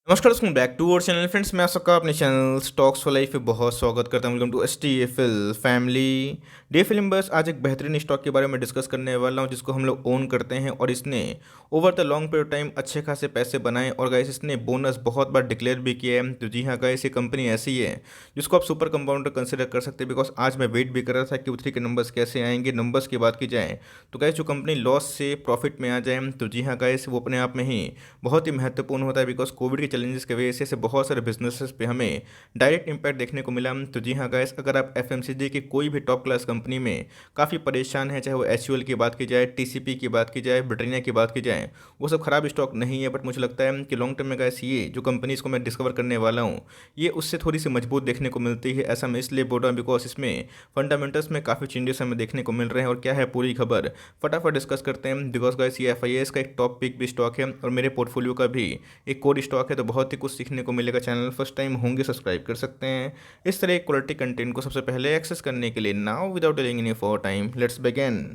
नमस्कार दोस्तों, back to our channel friends. मैं आप सबका अपने चैनल स्टॉक्स फॉर लाइफ पे बहुत स्वागत करता हूं। Welcome to STFL family. DFL invest आज एक बेहतरीन स्टॉक के बारे में डिस्कस करने वाला हूं, जिसको हम लोग ओन करते हैं और इसने over the long period time अच्छे खासे पैसे बनाए और गाइस इसने बोनस बहुत बार डिक्लेयर भी किया है। तो जी हाँ गाइस, ये कंपनी ऐसी है जिसको आप सुपर कंपाउंडर कंसिडर कर सकते हैं। बिकॉज आज मैं वेट भी कर रहा था कि Q3 के नंबर्स कैसे आएंगे। नंबर्स की बात की जाए तो गाइस, जो कंपनी लॉस से प्रॉफिट में आ जाए तो जी हाँ गाइस, वो अपने आप में ही बहुत ही महत्वपूर्ण होता है। बिकॉज कोविड के चैलेंजेस की वजह से बहुत सारे बिजनेसेस पे हमें डायरेक्ट इम्पैक्ट देखने को मिला। तो जी हाँ गाइस, अगर आप FMCG की कोई भी टॉप क्लास कंपनी में काफ़ी परेशान है, चाहे वो HUL की बात की जाए, TCP की बात की जाए, ब्रिटानिया की बात की जाए, वो सब खराब स्टॉक नहीं है। बट मुझे लगता है कि लॉन्ग टर्म में गाइस, ये जो कंपनीज को मैं डिस्कवर करने वाला हूँ, ये उससे थोड़ी सी मजबूत देखने को मिलती है। ऐसा मैं इसलिए बोल रहा हूँ बिकॉज इसमें फंडामेंटल्स में काफ़ी चेंजेस हमें देखने को मिल रहे हैं। और क्या है पूरी खबर, फटाफट डिस्कस करते हैं। बिकॉज गाइस, ये FIS का एक टॉप पिक भी स्टॉक है और मेरे पोर्टफोलियो का भी एक कोर स्टॉक है। तो बहुत ही कुछ सीखने को मिलेगा। चैनल फर्स्ट टाइम होंगे, सब्सक्राइब कर सकते हैं इस तरह क्वालिटी कंटेंट को सबसे पहले एक्सेस करने के लिए। Now without delaying any for time, let's begin.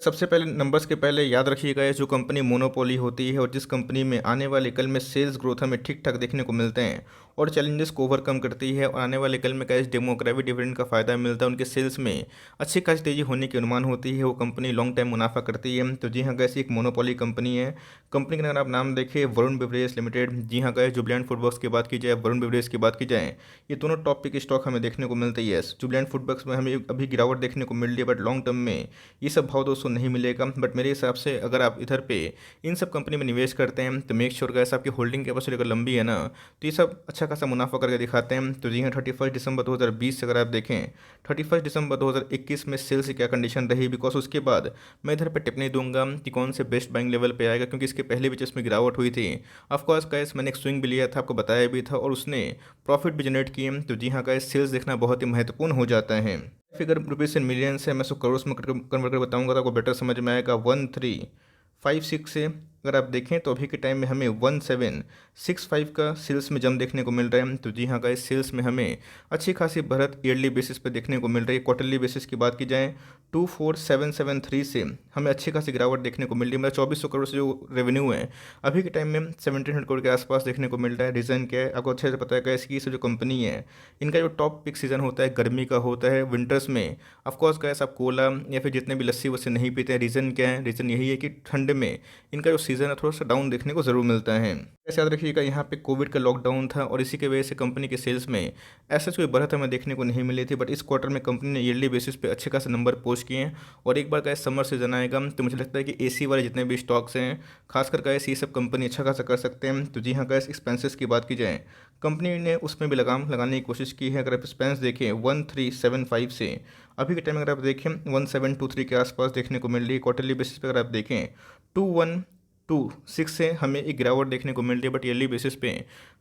सबसे पहले नंबर्स के पहले याद रखिएगा, ये जो कंपनी मोनोपोली होती है और जिस कंपनी में आने वाले कल में सेल्स ग्रोथ हमें ठीक ठाक देखने को मिलते हैं और चैलेंजेस को ओवरकम करती है और आने वाले कल में कैश डेमोग्राफी डिविडेंड का फायदा मिलता है, उनके सेल्स में अच्छी खासी तेजी होने की अनुमान होती है, वो कंपनी लॉन्ग टाइम मुनाफा करती है। तो जी हाँ गैस, एक मोनोपोली कंपनी है। कंपनी का अगर आप नाम देखें, वरुण बेवरेज लिमिटेड। जी हाँ गैस, जुबिलेंट फूडवर्क्स की बात की जाए, वरुण बेवरेज की बात की जाए, ये दोनों टॉप पिक स्टॉक हमें देखने को मिलते हैं। जुबिलेंट फूडवर्क्स में हमें अभी गिरावट देखने को मिल रही है, बट लॉन्ग टर्म में ये सब भाव दोस्तों नहीं मिलेगा। बट मेरे हिसाब से अगर आप इधर पे इन सब कंपनी में निवेश करते हैं तो मेक श्योर गैस, आपकी होल्डिंग कैपेसिटी अगर लंबी है ना, तो ये सब अच्छा खासा मुनाफा करके दिखाते हैं। तो जी हाँ, 31 दिसंबर 2020 से अगर आप देखें, 31 दिसंबर 2021 में सेल्स की क्या कंडीशन रही। बिकॉज उसके बाद मैं इधर पे टिप्पणी दूंगा कि कौन से बेस्ट बाइंग लेवल पे आएगा, क्योंकि इसके पहले भी जिसमें गिरावट हुई थी, ऑफकोर्स गैस मैंने एक स्विंग भी लिया था, आपको बताया भी था, और उसने प्रॉफिट भी जनरेट किए। तो जी हाँ गैस, सेल्स देखना बहुत ही महत्वपूर्ण हो जाता है। फिगर रुपीज़ इन मिलियंस है, मैं उसको करोड़ में कन्वर्ट कर बताऊंगा तो आपको बेटर समझ में आएगा। 1356 से अगर आप देखें तो अभी के टाइम में हमें 1765 का सेल्स में जम देखने को मिल रहा है। तो जी हाँ गाइस, सेल्स में हमें अच्छी खासी बढ़त ईयरली बेसिस पे देखने को मिल रही है। क्वार्टरली बेसिस की बात की जाए, 24773 से हमें अच्छी खासी गिरावट देखने को मिल रही है। मतलब 2400 करोड़ से जो रेवेन्यू है अभी के टाइम में 1700 करोड़ के आसपास देखने को मिल रहा है। रीज़न क्या है आपको अच्छे से पता है गाइस, कि ये जो कंपनी है, इनका जो टॉप पिक सीजन होता है गर्मी का होता है, विंटर्स में। ऑफकोर्स गाइस, आप कोला या फिर जितने भी लस्सी वस्सी नहीं पीते हैं। रीज़न क्या है? रीज़न यही है कि ठंड में इनका जो सीज़न है थोड़ा सा डाउन देखने को ज़रूर मिलता है। ऐसे याद रखिएगा, यहाँ पे कोविड का लॉकडाउन था और इसी की वजह से कंपनी के सेल्स में ऐसा कोई बढ़त हमें देखने को नहीं मिली थी। बट इस क्वार्टर में कंपनी ने ईयरली बेसिस पे अच्छे खासे नंबर पोस्ट किए हैं। और एक बार का समर सीजन आएगा तो मुझे लगता है कि AC वाले जितने भी स्टॉक्स हैं, खासकर गैस, ये सब कंपनी अच्छा खासा कर सकते हैं। तो जी हाँ गैस, एक्सपेंसेस की बात की जाए, कंपनी ने उसमें भी लगाम लगाने की कोशिश की है। अगर आप एक्सपेंस देखें 1375 से अभी के टाइम अगर आप देखें 1723 के आसपास देखने को मिल रही है। क्वार्टरली बेसिस पे अगर आप देखें 2126 से हमें एक गिरावट देखने को मिल रही है। बट ईयरली बेसिस पे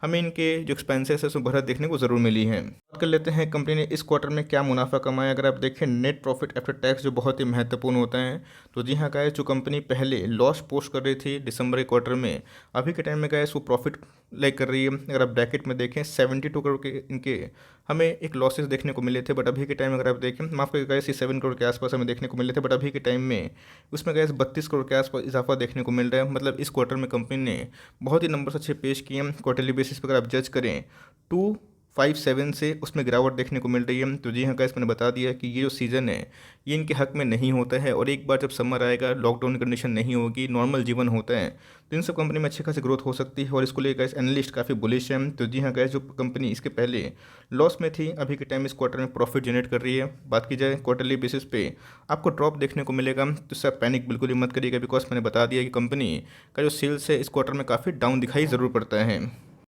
हमें इनके जो एक्सपेंसेस है उसमें बढ़त देखने को ज़रूर मिली है। बात कर लेते हैं कंपनी ने इस क्वार्टर में क्या मुनाफा कमाया। अगर आप देखें नेट प्रॉफिट आफ्टर टैक्स, जो बहुत ही महत्वपूर्ण होता है, तो जी हाँ गाइस, जो कंपनी पहले लॉस पोस्ट कर रही थी दिसंबर के क्वार्टर में, अभी के टाइम में गाइस वो प्रॉफिट लाइक कर रही है। अगर आप ब्रैकेट में देखें 72 करोड़ के इनके हमें एक लॉसेस देखने को मिले थे। बट अभी के टाइम में अगर आप देखें, माफ करिएगा गाइस, 7 करोड़ के आसपास हमें देखने को मिले थे। बट अभी के टाइम में उसमें गैस 32 करोड़ के आसपास इजाफा देखने को मिल रहा है। मतलब इस क्वार्टर में कंपनी ने बहुत ही नंबर्स अच्छे पेश किए हैं। क्वार्टरली बेसिस पर अगर आप जज करें 257 से उसमें गिरावट देखने को मिल रही है। तो जी हाँ गैस, मैंने बता दिया कि ये जो सीज़न है ये इनके हक में नहीं होता है। और एक बार जब समर आएगा, लॉकडाउन कंडीशन नहीं होगी, नॉर्मल जीवन होता है, तो इन सब कंपनी में अच्छी खासी ग्रोथ हो सकती है। और इसको लेकर गैस एनालिस्ट काफ़ी बुलिश है। तो जी हाँ गैस, जो कंपनी इसके पहले लॉस में थी, अभी के टाइम इस क्वार्टर में प्रॉफिट जनरेट कर रही है। बात की जाए क्वार्टरली बेसिस पे आपको ड्रॉप देखने को मिलेगा, तो इससे पैनिक बिल्कुल ही मत करिएगा। बिकॉज मैंने बता दिया कि कंपनी का जो सेल्स है इस क्वार्टर में काफ़ी डाउन दिखाई ज़रूर पड़ता है।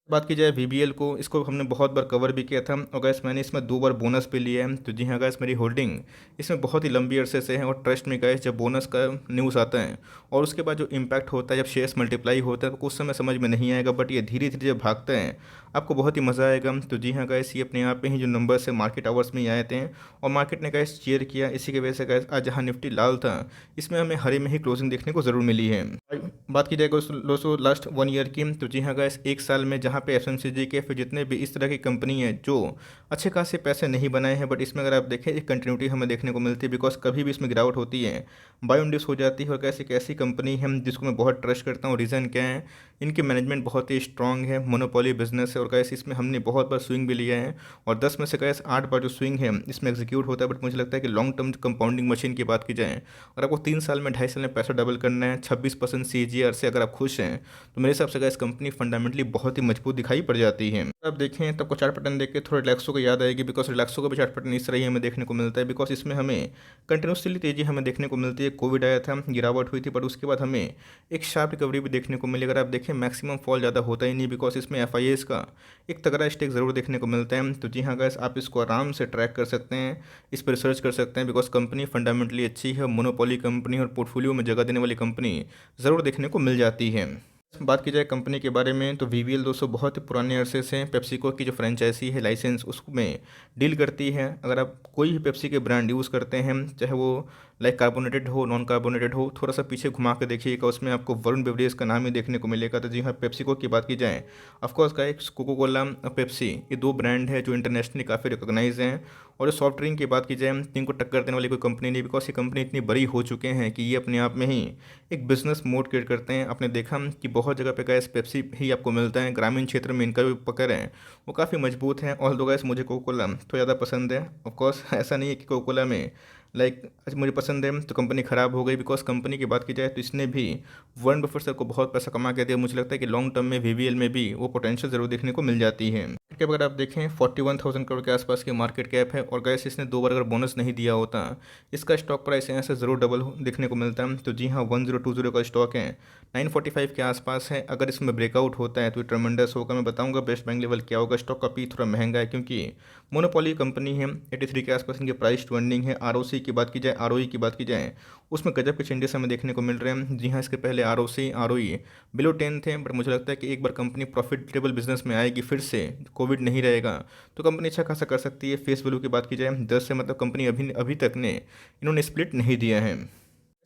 बात की जाए VBL को, इसको हमने बहुत बार कवर भी किया था और गैस मैंने इसमें 2 बार बोनस भी लिया है। तो जी हाँ गैस, मेरी होल्डिंग इसमें बहुत ही लंबी अरसे से है। और ट्रस्ट में गैस, जब बोनस का न्यूज़ आता है और उसके बाद जो इम्पैक्ट होता है, जब शेयर्स मल्टीप्लाई होता है, तो कुछ समय समझ में नहीं आएगा। बट ये धीरे धीरे जब भागते हैं आपको बहुत ही मज़ा आएगा। तो जी हाँ गैस, ये अपने आप में ही जो नंबर्स है मार्केट आवर्स में ही आए थे और मार्केट ने गैस चेयर किया। इसी की वजह से गैस आज जहाँ निफ्टी लाल था, इसमें हमें हरे में ही क्लोजिंग देखने को ज़रूर मिली है। बात की जाए दोस्तों लास्ट 1 ईयर की, तो जी हाँ गैस, एक साल में जहाँ यहाँ पे एफएमसीजी के फिर जितने भी इस तरह की कंपनी है जो अच्छे खासे पैसे नहीं बनाए हैं, बट इसमें अगर आप देखें एक कंटिन्यूटी हमें देखने को मिलती है, बिकॉज कभी भी इसमें गिरावट होती है बायो इंड्यूस हो जाती है। और कैसी कैसी कंपनी है जिसको मैं बहुत ट्रस्ट करता हूँ, रीज़न क्या है, इनकी मैनेजमेंट बहुत ही स्ट्रांग है, मोनोपोली बिजनेस है, और कैसे इसमें हमने बहुत बार स्विंग भी लिया है और 10 में से कैसे 8 बार जो स्विंग है इसमें एग्जीक्यूट होता है। बट मुझे लगता है कि लॉन्ग टर्म कंपाउंडिंग मशीन की बात की जाए और आपको 3 साल में 2.5 साल में पैसा डबल करना है 26% CAGR से अगर आप खुश हैं, तो मेरे हिसाब से गाइस कंपनी फंडामेंटली बहुत ही मजबूत दिखाई पड़ जाती है। आप देखें तो आपको चार्ट पैटर्न देख के थोड़ा रिलैक्सो को याद आएगी, बिकॉज रिलैक्सो का भी चार्ट पैटर्न इस तरह ही हमें देखने को मिलता है, बिकॉज इसमें हमें कंटिन्यूसली तेजी हमें देखने को मिलती है। कोविड आया था, गिरावट हुई थी, बट उसके बाद हमें एक शार्प रिकवरी भी देखने को मिली। अगर आप देखें मैक्सिमम फॉल ज़्यादा होता ही नहीं, बिकॉज इसमें FIAs का एक तगड़ा स्टेक ज़रूर देखने को मिलता है। तो जी हाँ गाइस, आप इसको आराम से ट्रैक कर सकते हैं, इस पर रिसर्च कर सकते हैं, बिकॉज कंपनी फंडामेंटली अच्छी है, मोनोपोली कंपनी और पोर्टफोलियो में जगह देने वाली कंपनी ज़रूर देखने को मिल जाती है। बात की जाए कंपनी के बारे में तो VVL दोस्तों बहुत ही पुराने अरसे से पेप्सिको की जो फ्रेंचाइजी है लाइसेंस उसमें डील करती है। अगर आप कोई भी पेप्सी के ब्रांड यूज़ करते हैं, चाहे वो लाइक कार्बोनेटेड हो नॉन कार्बोनेटेड हो, थोड़ा सा पीछे घुमा के देखिएगा, उसमें आपको वरुण बेवरेज का नाम ही देखने को मिलेगा। तो जी हाँ, पेप्सिको की बात की जाए ऑफकोर्स का एक कोको कोला और पेप्सी, ये 2 ब्रांड है जो इंटरनेशनली काफ़ी रिकॉग्नाइज हैं। और जो सॉफ्ट ड्रिंक की बात की जाए तो इनको टक्कर देने वाली कोई कंपनी नहीं, बिकॉज ये कंपनी इतनी बड़ी हो चुके हैं कि ये अपने आप में ही एक बिजनेस मोड क्रिएट करते हैं। आपने देखा कि बहुत जगह पे गैस पेप्सी ही आपको मिलता है, ग्रामीण क्षेत्र में इनका जो पकड़ है वो काफ़ी मजबूत है। ऑल दो गैस मुझे कोको कोला तो ज़्यादा पसंद है। ऑफकोर्स ऐसा नहीं है कि कोको कोला में लाइक मुझे पसंद है तो कंपनी ख़राब हो गई, बिकॉज कंपनी की बात की जाए तो इसने भी वॉरेन बफेट सर को बहुत पैसा कमा के दिया। मुझे लगता है कि लॉन्ग टर्म में VVL में भी वो पोटेंशियल ज़रूर देखने को मिल जाती है। मार्केट कैप अगर आप देखें 41,000 करोड़ के आसपास की मार्केट कैप है, और गैस इसने 2 बार अगर बोनस नहीं दिया होता, इसका स्टॉक प्राइस यहाँ से ज़रूर डबल देखने को मिलता है। तो जी हाँ, 1020 का स्टॉक है, 945 के आसपास है। अगर इसमें ब्रेकआउट होता है तो ट्रमेंडस होगा। मैं बताऊंगा बेस्ट बैंक लेवल क्या होगा। स्टॉक का पी थोड़ा महंगा है क्योंकि मोनोपोली कंपनी है, 83 के आसपास इनके प्राइस टू अर्निंग है। ROC की बात की जाए, ROE की बात की जाए, उसमें गजब के चेंजेस हमें देखने को मिल रहे हैं। जी हाँ, इसके पहले ROC ROE बिलो 10 थे, बट मुझे लगता है कि एक बार कंपनी प्रॉफिटेबल बिजनेस में आएगी, फिर से कोविड नहीं रहेगा तो कंपनी अच्छा खासा कर सकती है। फेस वैल्यू की बात की जाए 10 से, मतलब कंपनी अभी अभी तक ने इन्होंने स्प्लिट नहीं दिया है।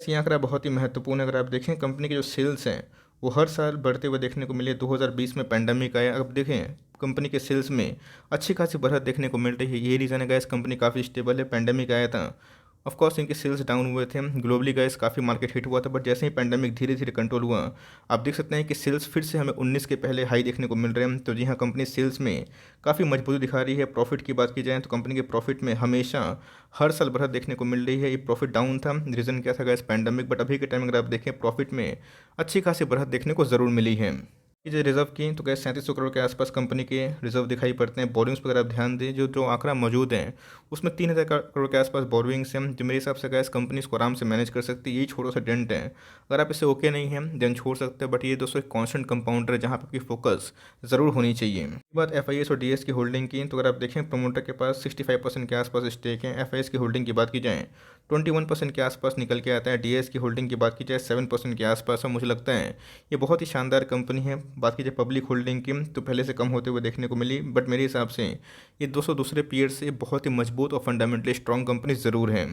ये आंकड़ा बहुत ही महत्वपूर्ण है। अगर आप देखें कंपनी के जो सेल्स हैं वो हर साल बढ़ते हुए देखने को मिले। 2020 में पैंडमिक आया, अब देखें कंपनी के सेल्स में अच्छी खासी बढ़त देखने को मिल रही है। यही रीज़न है गैस कंपनी काफ़ी स्टेबल है। पैंडमिक आया था, ऑफ कोर्स इनके सेल्स डाउन हुए थे, ग्लोबली गैस काफ़ी मार्केट हिट हुआ था, बट जैसे ही पैंडमिक धीरे धीरे कंट्रोल हुआ, आप देख सकते हैं कि सेल्स फिर से हमें 19 के पहले हाई देखने को मिल रहे हैं। तो जी हाँ, कंपनी सेल्स में काफ़ी मजबूती दिखा रही है। प्रॉफिट की बात की जाए तो कंपनी के प्रॉफिट में हमेशा हर साल बढ़त देखने को मिल रही है। ये प्रॉफिट डाउन था, रीज़न क्या था गैस पैंडमिक, बट अभी के टाइम अगर आप देखें प्रॉफिट में अच्छी खासी बढ़त देखने को ज़रूर मिली है। जो रिजर्व की तो गैस 3700 करोड़ के आसपास कंपनी के रिजर्व दिखाई पड़ते हैं। बोरिंग्स पर अगर आप ध्यान दें, जो आंकड़ा मौजूद है उसमें 3000 करोड़ के आसपास बोरिंग्स हैं, जो मेरे हिसाब से गैस कंपनी इसको आराम से मैनेज कर सकती है। यही छोटा सा डेंट है, अगर आप इसे ओके नहीं है देन छोड़ सकते हैं, बट ये दोस्तों एक कॉन्स्टेंट कंपाउंडर है जहाँ पर आपकी फोकस ज़रूर होनी चाहिए। बात FIS और DS की होल्डिंग की तो अगर आप देखें प्रमोटर के पास 65% के आसपास स्टेक है। FIS की होल्डिंग की बात की जाए 21% के आसपास निकल के आता है। DS की होल्डिंग की बात की जाए 7% के आसपास है। मुझे लगता है ये बहुत ही शानदार कंपनी है। बात की जाए पब्लिक होल्डिंग की तो पहले से कम होते हुए देखने को मिली, बट मेरे हिसाब से ये 200 दूसरे पीयर से बहुत ही मजबूत और फंडामेंटली स्ट्रॉन्ग कंपनी ज़रूर है।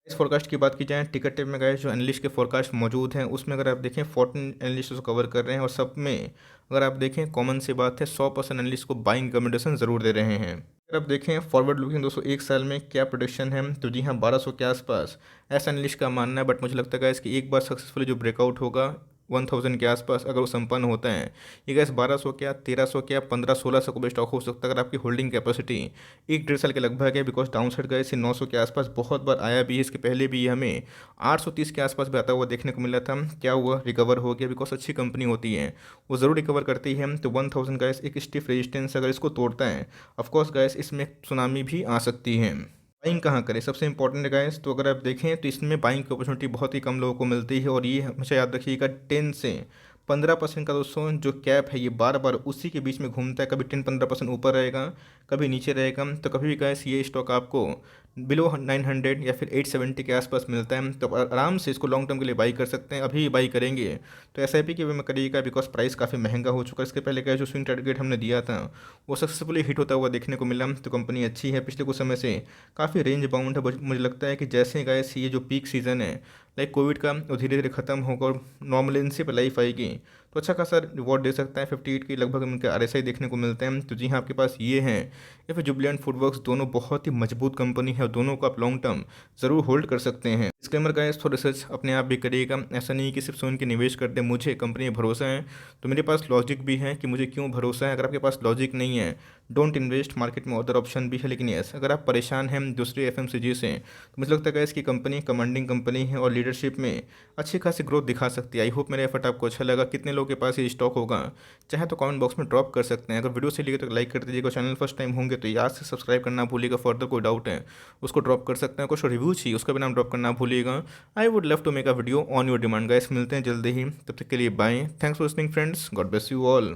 इस फोरकास्ट की बात की जाए टिकट टेप में गए जो एनालिस्ट के फोरकास्ट मौजूद हैं उसमें अगर आप देखें 14 एनालिस्ट उसको कवर कर रहे हैं, और सब में अगर आप देखें कॉमन सी बात है 100% एनालिस्ट को बाइंग रिकमेंडेशन ज़रूर दे रहे हैं। अगर आप देखें फॉरवर्ड लुकिंग दोस्तों एक साल में क्या प्रोडिक्शन है तो जी हाँ 1200 के आसपास ऐसा एनालिस्ट का मानना है, बट मुझे लगता है इसकी एक बार सक्सेसफुली जो ब्रेकआउट होगा 1000 के आसपास अगर वो संपन्न होता है, ये गैस 1200 क्या 1300 क्या 1500-1600 को भी स्टॉक हो सकता है अगर आपकी होल्डिंग कैपेसिटी 1-1.5 साल के लगभग है। बिकॉज डाउन साइड गए से 900 के आसपास बहुत बार आया भी है, इसके पहले भी ये हमें 830 के आसपास भी आता हुआ देखने को मिला था। क्या हुआ, रिकवर हो गया, बिकॉज अच्छी कंपनी होती है वो ज़रूर रिकवर करती है। तो 1000 गैस एक स्टिफ रेजिस्टेंस अगर इसको तोड़ता है, ऑफकोर्स गैस इसमें सुनामी भी आ सकती है। बाइंग कहाँ करें सबसे इंपॉर्टेंट गाइस, तो अगर आप देखें तो इसमें बाइंग की अपॉर्चुनिटी बहुत ही कम लोगों को मिलती है, और ये हमेशा याद रखिएगा 10 से 15% का दोस्तों जो कैप है ये बार बार उसी के बीच में घूमता है। कभी 10-15% ऊपर रहेगा, कभी नीचे रहेगा। तो कभी भी गाइस ये स्टॉक आपको बिलो 900 या फिर 870 के आसपास मिलता है, तो आराम से इसको लॉन्ग टर्म के लिए बाई कर सकते हैं। अभी बाई करेंगे तो SIP की वे में करिएगा, बिकॉज प्राइस काफ़ी महंगा हो चुका है। इसके पहले का जो स्विंग टारगेट हमने दिया था वो सक्सेसफुली हिट होता हुआ देखने को मिला। तो कंपनी अच्छी है, पिछले कुछ समय से काफ़ी रेंज बाउंड है। मुझे लगता है कि जैसे गाइस ये जो पीक सीज़न है लाइक कोविड का वो धीरे धीरे ख़त्म होगा और नॉर्मलेंसी पर लाइफ आएगी, तो अच्छा खासा रिवॉर्ड दे सकता है। 58 के लगभग इनके RSI देखने को मिलते हैं। तो जी हाँ, आपके पास ये हैं या फिर जुबलेंट फूडवर्क्स, दोनों बहुत ही मजबूत कंपनी है और दोनों को आप लॉन्ग टर्म ज़रूर होल्ड कर सकते हैं। डिस्क्लेमर गाइस, थोड़ा रिसर्च अपने आप भी करिएगा, ऐसा नहीं कि सिर्फ सोच के निवेश कर दे। मुझे कंपनी में भरोसा है तो मेरे पास लॉजिक भी है कि मुझे क्यों भरोसा है। अगर आपके पास लॉजिक नहीं है, डोंट इन्वेस्ट। मार्केट में अदर ऑप्शन भी है, लेकिन यस, अगर आप परेशान हैं दूसरी FMCG से तो मुझे लगता है इसकी कंपनी कमांडिंग कंपनी है और लीडरशिप में अच्छी खासी ग्रोथ दिखा सकती है। आई होप मेरा एफर्ट आपको अच्छा लगा। कितने लोगों के पास ये स्टॉक होगा चाहे तो कमेंट बॉक्स में ड्रॉप कर सकते हैं। अगर वीडियो से लगे तो लाइक कर दीजिएगा। चैनल फर्स्ट टाइम होंगे तो याद से सब्सक्राइब करना भूलिएगा। फर्दर कोई डाउट है उसको ड्रॉप कर सकते हैं। कुछ रिव्यू चाहिए उसका भी नाम ड्रॉप करना भूलिएगा। I would love to make a video on your demand guys. मिलते हैं जल्दी ही, तब तक के लिए bye. Thanks for listening friends, God bless you all.